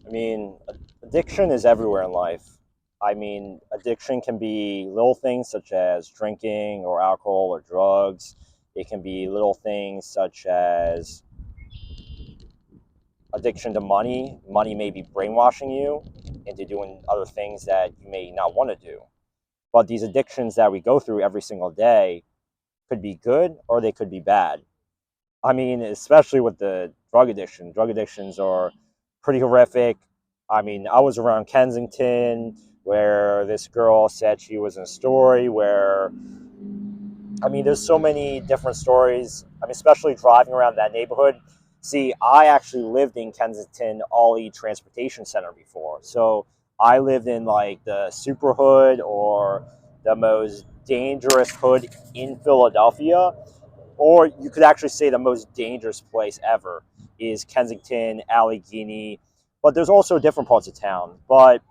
I mean, addiction is everywhere in life. I mean, addiction can be little things such as drinking or alcohol or drugs. It can be little things such as addiction to money. Money may be brainwashing you into doing other things that you may not want to do. But these addictions that we go through every single day could be good or they could be bad. I mean, especially with the drug addiction. Drug addictions are pretty horrific. I mean, I was around Kensington where this girl said she was in a story where, I mean, there's so many different stories. I mean, especially driving around that neighborhood. See, I actually lived in Kensington Ollie Transportation Center before. So I lived in like the super hood or the most dangerous hood in Philadelphia, or you could actually say the most dangerous place ever is Kensington, Allegheny. But there's also different parts of town. But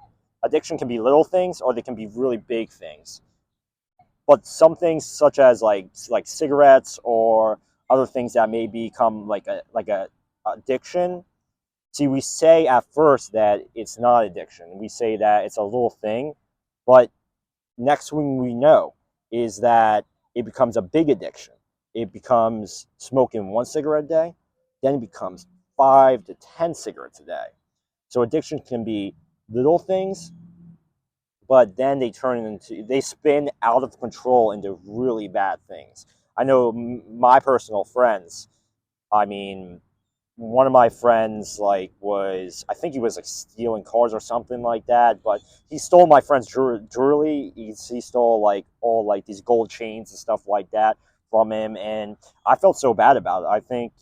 addiction can be little things or they can be really big things. But some things such as like cigarettes or other things that may become like a addiction. See, we say at first that it's not addiction. We say that it's a little thing, but next thing we know is that it becomes a big addiction. It becomes smoking one cigarette a day, then it becomes 5 to 10 cigarettes a day. So addiction can be little things, but then they spin out of control into really bad things. I know my personal friends. I mean, one of my friends I think he was like stealing cars or something like that, but he stole my friend's jewelry. He stole like all like these gold chains and stuff like that from him, and I felt so bad about it. I think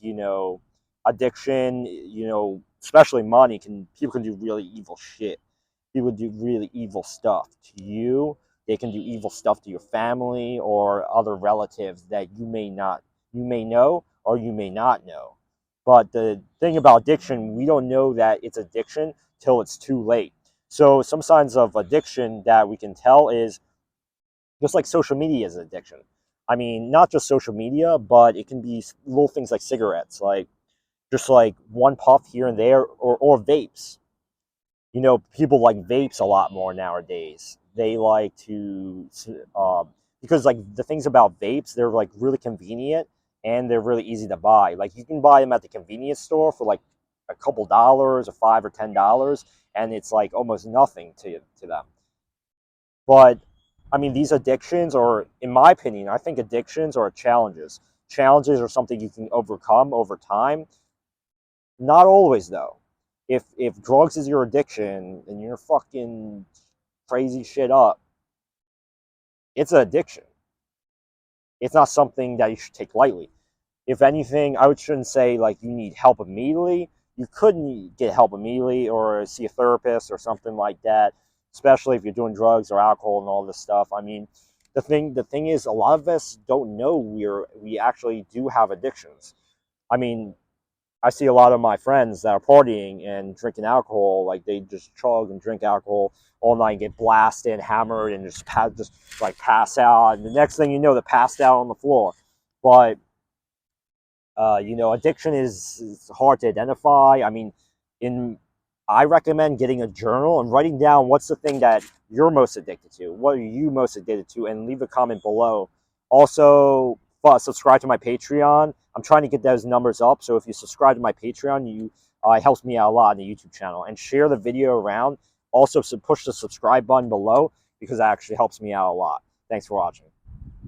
addiction, especially money, can people can do really evil shit. People do really evil stuff to you. They can do evil stuff to your family or other relatives that you may know or you may not know. But the thing about addiction, we don't know that it's addiction till it's too late. So some signs of addiction that we can tell is just like social media is an addiction. I mean, not just social media, but it can be little things like cigarettes, like just like one puff here and there, or vapes. People like vapes a lot more nowadays. They like to, because like the things about vapes, they're like really convenient and they're really easy to buy. Like you can buy them at the convenience store for like a couple dollars or $5 or $10, and it's like almost nothing to them. But I mean, these addictions are, in my opinion, I think addictions are challenges. Challenges are something you can overcome over time. Not always though. If drugs is your addiction and you're fucking crazy shit up, it's an addiction. It's not something that you should take lightly. If anything, shouldn't say like you need help immediately. You couldn't get help immediately or see a therapist or something like that, especially if you're doing drugs or alcohol and all this stuff. I mean, the thing is, a lot of us don't know we actually do have addictions. I mean, I see a lot of my friends that are partying and drinking alcohol, like they just chug and drink alcohol all night, and get blasted, hammered, and just like pass out. And the next thing you know, they're passed out on the floor. But addiction is hard to identify. I mean, in I recommend getting a journal and writing down what's the thing that you're most addicted to. What are you most addicted to? And leave a comment below. Also, subscribe to my Patreon. I'm trying to get those numbers up. So if you subscribe to my Patreon, it helps me out a lot on the YouTube channel. And share the video around. Also, push the subscribe button below because that actually helps me out a lot. Thanks for watching.